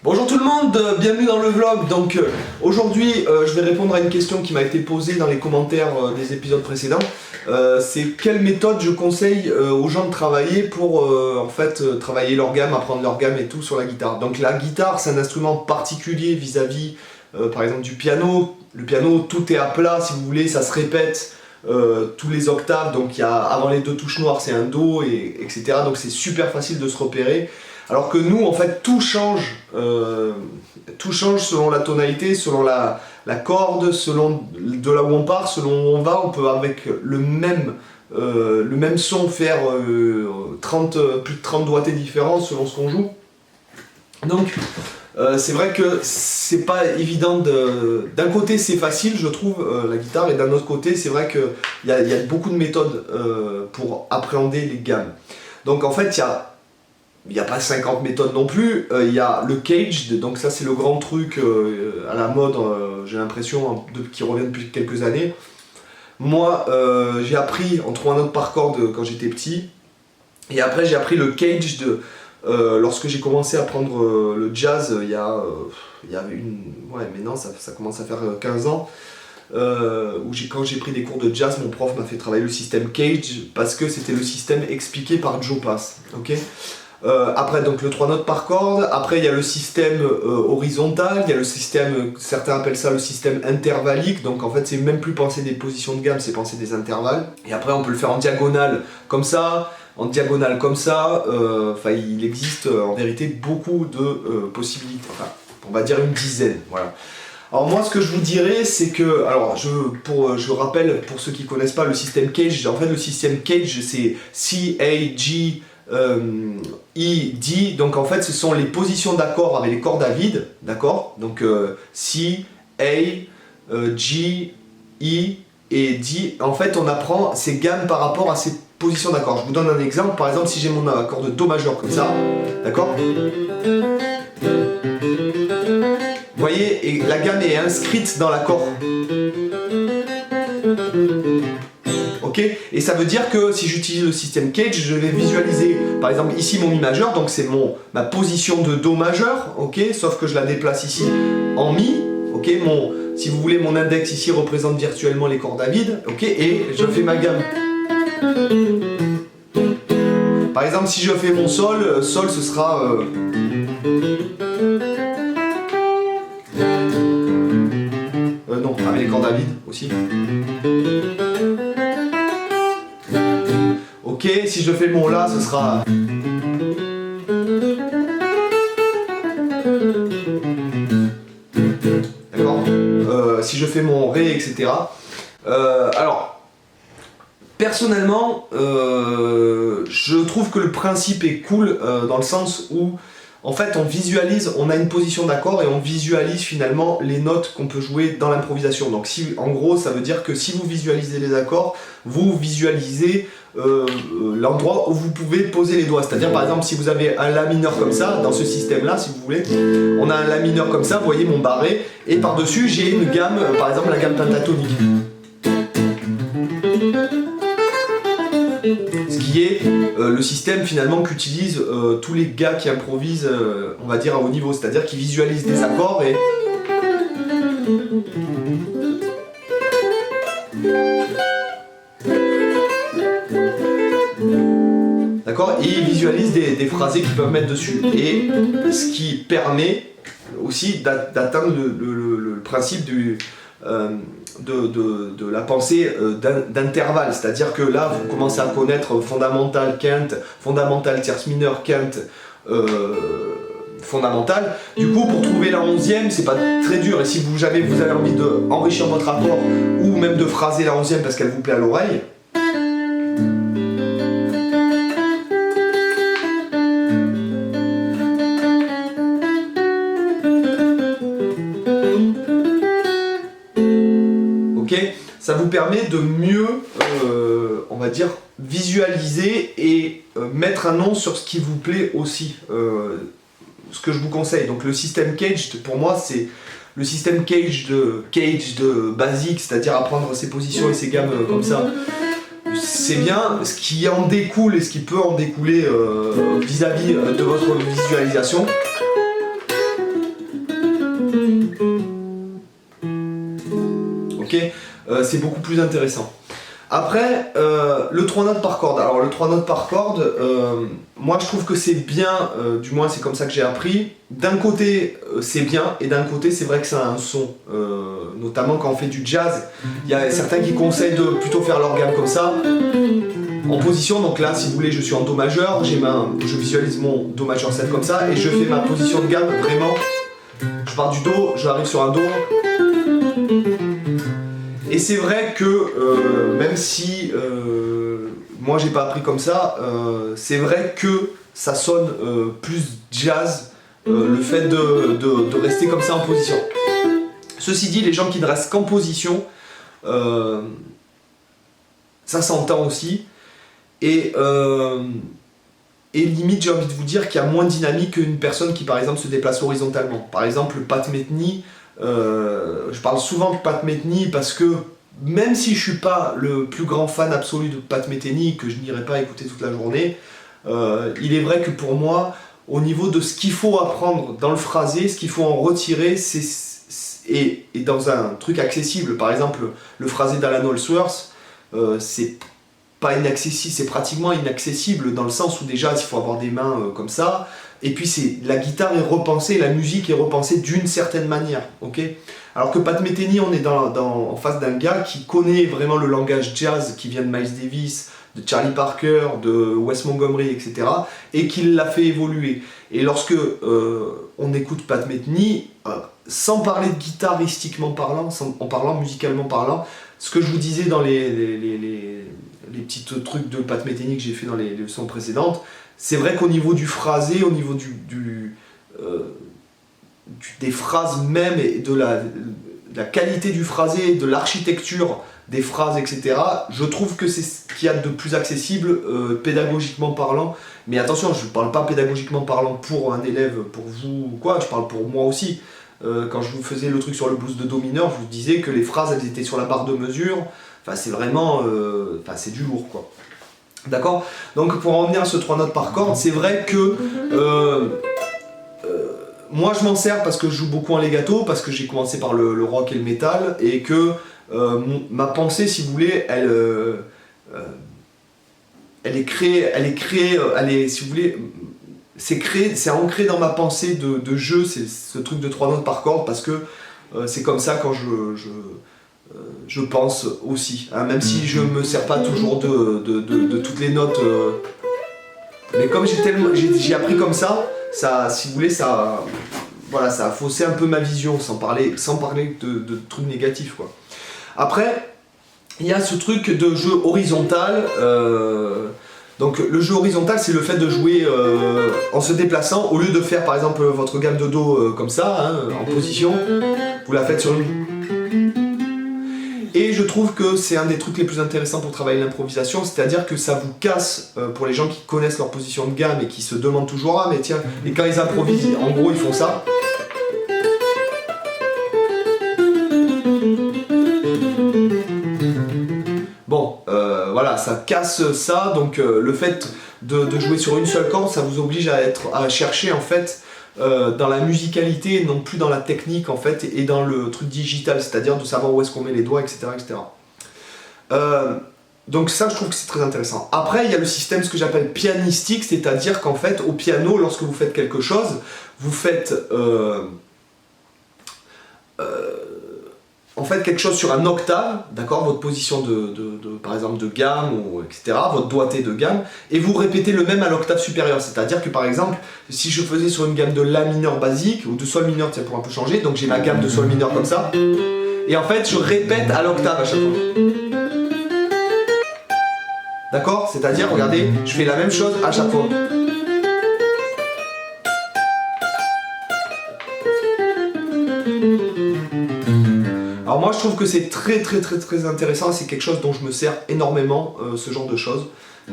Bonjour tout le monde, bienvenue dans le vlog. Donc aujourd'hui je vais répondre à une question qui m'a été posée dans les commentaires des épisodes précédents. C'est quelle méthode je conseille aux gens de travailler pour en fait travailler leur gamme, apprendre leur gamme et tout sur la guitare. Donc la guitare c'est un instrument particulier vis-à-vis par exemple du piano. Le piano tout est à plat si vous voulez, ça se répète tous les octaves, donc il y a avant les deux touches noires c'est un Do etc. Donc c'est super facile de se repérer. Alors que nous, en fait, tout change selon la tonalité, selon la corde, selon de là où on part, selon où on va. On peut avec le même son faire plus de 30 doigtés différents selon ce qu'on joue. Donc c'est vrai que c'est pas évident d'un côté c'est facile je trouve la guitare, et d'un autre côté c'est vrai qu'il y a beaucoup de méthodes pour appréhender les gammes. Donc en fait il n'y a pas 50 méthodes non plus, il y a le cage, donc ça c'est le grand truc à la mode, j'ai l'impression, qui revient depuis quelques années. Moi j'ai appris en 3 notes par corde quand j'étais petit, et après j'ai appris le cage lorsque j'ai commencé à apprendre le jazz il y a ouais maintenant ça commence à faire 15 ans. Quand j'ai pris des cours de jazz, mon prof m'a fait travailler le système cage parce que c'était le système expliqué par Joe Pass. Okay, après donc le 3 notes par corde, après il y a le système horizontal, il y a le système, certains appellent ça le système intervallique, donc en fait c'est même plus penser des positions de gamme, c'est penser des intervalles. Et après on peut le faire en diagonale comme ça, en diagonale comme ça, il existe en vérité beaucoup de possibilités, enfin on va dire une dizaine, voilà. Alors moi ce que je vous dirais c'est que, alors je rappelle pour ceux qui connaissent pas le système cage, en fait le système cage c'est C-A-G I, D, donc en fait ce sont les positions d'accords avec les cordes à vide, d'accord? Donc C, A, G, I et D, en fait on apprend ces gammes par rapport à ces positions d'accords. Je vous donne un exemple, par exemple si j'ai mon accord de Do majeur comme ça, d'accord? Vous voyez, et la gamme est inscrite dans l'accord. Ok, et ça veut dire que si j'utilise le système cage, je vais visualiser par exemple ici mon Mi majeur, donc c'est ma position de Do majeur, ok, sauf que je la déplace ici en Mi, ok, si vous voulez mon index ici représente virtuellement les cordes à vide, ok, et je fais ma gamme. Par exemple si je fais mon Sol, Sol ce sera... non, avec les cordes à vide aussi. Ok, si je fais mon La, ce sera... D'accord, si je fais mon Ré, etc. Alors, personnellement, je trouve que le principe est cool dans le sens où en fait on visualise, on a une position d'accord et on visualise finalement les notes qu'on peut jouer dans l'improvisation. Donc en gros ça veut dire que si vous visualisez les accords, vous visualisez l'endroit où vous pouvez poser les doigts. C'est-à-dire par exemple si vous avez un La mineur comme ça, dans ce système là si vous voulez, on a un La mineur comme ça, vous voyez mon barré, et par dessus j'ai une gamme, par exemple la gamme pentatonique. Ce qui est le système finalement qu'utilisent tous les gars qui improvisent, on va dire à haut niveau, c'est-à-dire qui visualisent des accords et... D'accord, et ils visualisent des phrasés qu'ils peuvent mettre dessus. Et ce qui permet aussi d'atteindre le principe de la pensée d'intervalle, c'est-à-dire que là vous commencez à connaître fondamental, quinte, fondamental, tierce mineure, quinte, fondamental. Du coup pour trouver la 11e c'est pas très dur, et si vous avez envie d'enrichir votre accord ou même de phraser la 11e parce qu'elle vous plaît à l'oreille, ça vous permet de mieux, on va dire, visualiser et mettre un nom sur ce qui vous plaît aussi, ce que je vous conseille. Donc le système cage, pour moi, c'est le système cage de basique, c'est-à-dire apprendre ses positions et ses gammes comme ça. C'est bien, ce qui en découle et ce qui peut en découler vis-à-vis de votre visualisation. c'est beaucoup plus intéressant. Après, le 3 notes par corde. Alors le 3 notes par corde, moi je trouve que c'est bien, du moins c'est comme ça que j'ai appris. D'un côté c'est bien, et d'un côté c'est vrai que ça a un son, notamment quand on fait du jazz. Il y a certains qui conseillent de plutôt faire leur gamme comme ça, en position. Donc là, si vous voulez, je suis en Do majeur, je visualise mon Do majeur 7 comme ça, et je fais ma position de gamme vraiment. Je pars du Do, j'arrive sur un Do. Et c'est vrai que, même si moi j'ai pas appris comme ça, c'est vrai que ça sonne plus jazz, le fait de rester comme ça en position. Ceci dit, les gens qui ne restent qu'en position, ça s'entend aussi. Et limite, j'ai envie de vous dire qu'il y a moins de dynamique qu'une personne qui par exemple se déplace horizontalement. Par exemple, Pat Metheny. Je parle souvent de Pat Metheny parce que même si je suis pas le plus grand fan absolu de Pat Metheny, que je n'irai pas écouter toute la journée, il est vrai que pour moi, au niveau de ce qu'il faut apprendre dans le phrasé, ce qu'il faut en retirer, et dans un truc accessible, par exemple le phrasé d'Alan Holdsworth, c'est pas inaccessible, c'est pratiquement inaccessible dans le sens où déjà il faut avoir des mains comme ça. Et puis la guitare est repensée, la musique est repensée d'une certaine manière, ok. Alors que Pat Metheny, on est en face d'un gars qui connaît vraiment le langage jazz qui vient de Miles Davis, de Charlie Parker, de Wes Montgomery, etc. et qui l'a fait évoluer. Et lorsque on écoute Pat Metheny, sans parler de guitaristiquement parlant, en parlant musicalement parlant, ce que je vous disais dans les petits trucs de Pat Metheny que j'ai fait dans les leçons précédentes, c'est vrai qu'au niveau du phrasé, au niveau des phrases même, et de la qualité du phrasé, de l'architecture des phrases, etc., je trouve que c'est ce qu'il y a de plus accessible pédagogiquement parlant. Mais attention, je ne parle pas pédagogiquement parlant pour un élève, pour vous ou quoi, je parle pour moi aussi. Quand je vous faisais le truc sur le blues de Do mineur, je vous disais que les phrases elles étaient sur la barre de mesure. Enfin, c'est vraiment, c'est du lourd, quoi. D'accord? Donc pour en revenir à ce 3 notes par corde, c'est vrai que moi je m'en sers parce que je joue beaucoup en legato, parce que j'ai commencé par le rock et le métal, et que ma pensée, si vous voulez, elle est créée, si vous voulez, c'est ancré dans ma pensée de jeu, c'est ce truc de 3 notes par corde, parce que c'est comme ça quand je pense aussi, hein, même si je me sers pas toujours de toutes les notes, mais comme j'ai appris comme ça, si vous voulez, voilà, ça a faussé un peu ma vision, sans parler de trucs négatifs, quoi. Après, il y a ce truc de jeu horizontal. Donc le jeu horizontal, c'est le fait de jouer en se déplaçant, au lieu de faire par exemple votre gamme de Do comme ça, hein, en position, vous la faites sur une... Et je trouve que c'est un des trucs les plus intéressants pour travailler l'improvisation, c'est-à-dire que ça vous casse, pour les gens qui connaissent leur position de gamme et qui se demandent toujours « Ah mais tiens », et quand ils improvisent, en gros ils font ça. Bon, voilà, ça casse ça, donc le fait de jouer sur une seule corde, ça vous oblige à chercher en fait dans la musicalité, non plus dans la technique en fait, et dans le truc digital, c'est-à-dire de savoir où est-ce qu'on met les doigts, etc. etc. Donc ça, je trouve que c'est très intéressant. Après, il y a le système, ce que j'appelle pianistique, c'est-à-dire qu'en fait, au piano, lorsque vous faites quelque chose, vous faites en fait quelque chose sur un octave, d'accord, votre position par exemple de gamme, etc., votre doigté de gamme, et vous répétez le même à l'octave supérieure. C'est-à-dire que par exemple, si je faisais sur une gamme de La mineur basique, ou de Sol mineur, tiens, pour un peu changer, donc j'ai ma gamme de Sol mineur comme ça, et en fait je répète à l'octave à chaque fois. D'accord? C'est-à-dire, regardez, je fais la même chose à chaque fois. Alors moi je trouve que c'est très intéressant, c'est quelque chose dont je me sers énormément, ce genre de choses.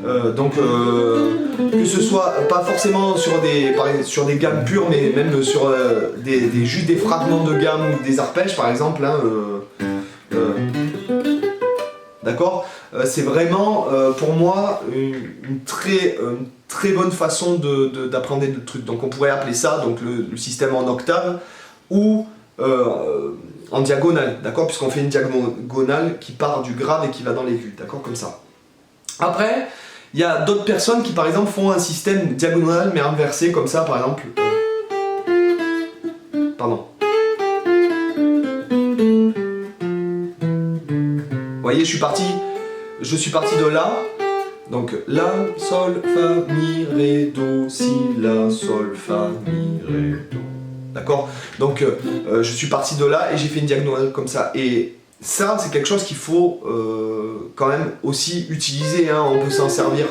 Que ce soit pas forcément sur des gammes pures, mais même sur juste des fragments de gamme ou des arpèges par exemple, hein, d'accord, c'est vraiment pour moi une très bonne façon d'apprendre le truc. Donc on pourrait appeler ça donc, le système en octave, ou en diagonale, d'accord, puisqu'on fait une diagonale qui part du grave et qui va dans l'aigu, d'accord, comme ça. Après, il y a d'autres personnes qui par exemple font un système diagonal mais inversé comme ça, par exemple. Pardon. Vous voyez, je suis parti de là. Donc la, sol, fa, mi, ré, do, si, la, sol, fa, mi, ré, do. D'accord? Donc je suis parti de là et j'ai fait une diagonale comme ça. Et ça, c'est quelque chose qu'il faut quand même aussi utiliser, hein, on peut s'en servir.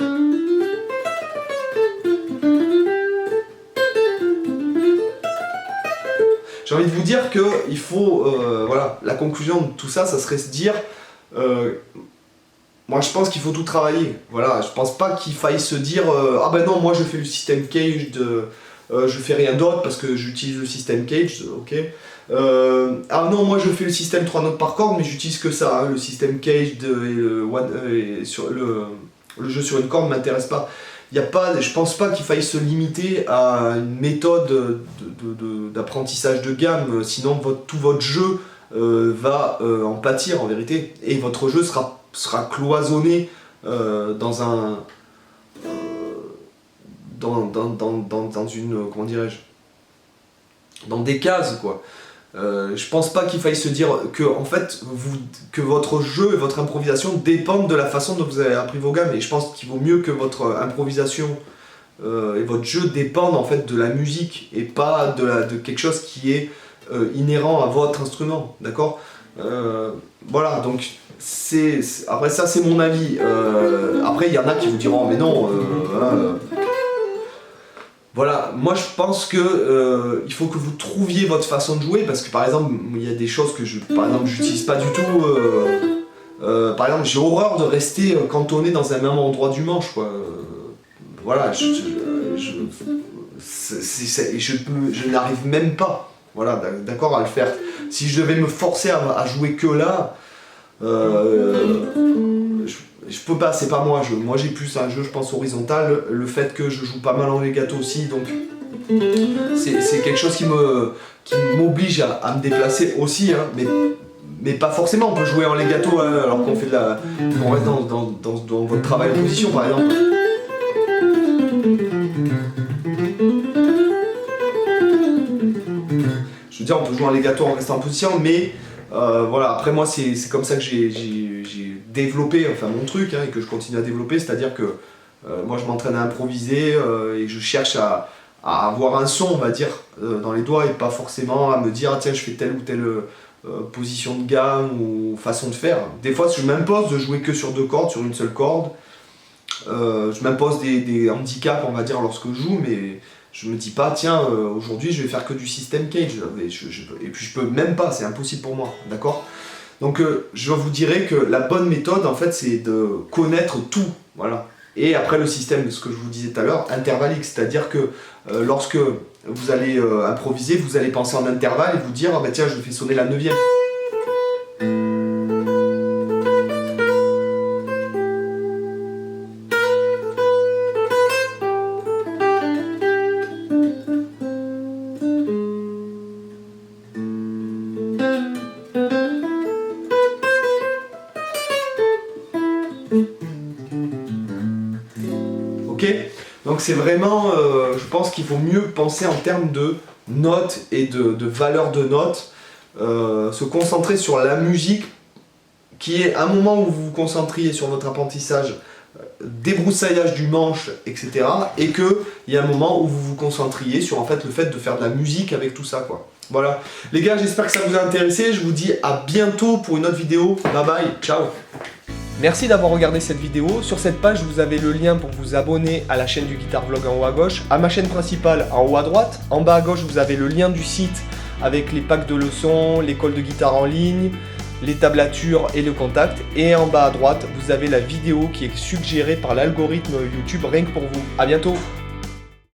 J'ai envie de vous dire que il faut, voilà, la conclusion de tout ça, ça serait se dire, moi je pense qu'il faut tout travailler. Voilà, je pense pas qu'il faille se dire, ah ben non, moi je fais le système cage je fais rien d'autre parce que j'utilise le système cage, ok. Ah non, moi je fais le système 3 notes par corde, mais j'utilise que ça, hein, le système cage sur le jeu sur une corde m'intéresse pas. Y a pas, je pense pas qu'il faille se limiter à une méthode d'apprentissage de gamme, sinon tout votre jeu va en pâtir en vérité, et votre jeu sera cloisonné dans un dans une, comment dirais-je, dans des cases quoi. Je pense pas qu'il faille se dire que en fait que votre jeu et votre improvisation dépendent de la façon dont vous avez appris vos gammes, et je pense qu'il vaut mieux que votre improvisation et votre jeu dépendent en fait de la musique et pas de quelque chose qui est inhérent à votre instrument, d'accord. Voilà, donc après ça c'est mon avis. Après il y en a qui vous diront mais non, voilà, moi je pense que il faut que vous trouviez votre façon de jouer, parce que par exemple il y a des choses que j'utilise pas du tout. Par exemple, j'ai horreur de rester cantonné dans un même endroit du manche, quoi. Voilà, je n'arrive même pas, voilà, d'accord, à le faire. Si je devais me forcer à jouer que là, je peux pas, c'est pas moi. Moi j'ai plus un jeu, je pense, horizontal. Le fait que je joue pas mal en legato aussi, donc c'est quelque chose qui m'oblige à me déplacer aussi, hein, mais pas forcément. On peut jouer en legato, hein, alors qu'on fait on reste dans votre travail en position, par exemple. Je veux dire, on peut jouer en legato en restant en position, mais voilà, après moi c'est comme ça que j'ai développé, enfin mon truc, hein, et que je continue à développer, c'est-à-dire que moi je m'entraîne à improviser et je cherche à avoir un son, on va dire, dans les doigts, et pas forcément à me dire ah, tiens je fais telle ou telle position de gamme ou façon de faire. Des fois je m'impose de jouer que sur 2 cordes, sur une seule corde. Je m'impose des handicaps, on va dire, lorsque je joue, mais je me dis pas tiens aujourd'hui je vais faire que du system cage, et puis je peux même pas, c'est impossible pour moi, d'accord. Donc je vous dirais que la bonne méthode en fait c'est de connaître tout, voilà. Et après le système, ce que je vous disais tout à l'heure, intervallique, c'est-à-dire que lorsque vous allez improviser, vous allez penser en intervalle et vous dire ah bah tiens je fais sonner la 9e. Ok, donc c'est vraiment, je pense qu'il faut mieux penser en termes de notes et de valeur de notes, se concentrer sur la musique, qui est un moment où vous vous concentriez sur votre apprentissage, débroussaillage du manche, etc. Et qu'il y a un moment où vous vous concentriez sur en fait le fait de faire de la musique avec tout ça, quoi. Voilà, les gars, j'espère que ça vous a intéressé, je vous dis à bientôt pour une autre vidéo, bye bye, ciao. Merci d'avoir regardé cette vidéo. Sur cette page, vous avez le lien pour vous abonner à la chaîne du Guitar Vlog en haut à gauche, à ma chaîne principale en haut à droite. En bas à gauche, vous avez le lien du site avec les packs de leçons, l'école de guitare en ligne, les tablatures et le contact. Et en bas à droite, vous avez la vidéo qui est suggérée par l'algorithme YouTube rien que pour vous. À bientôt.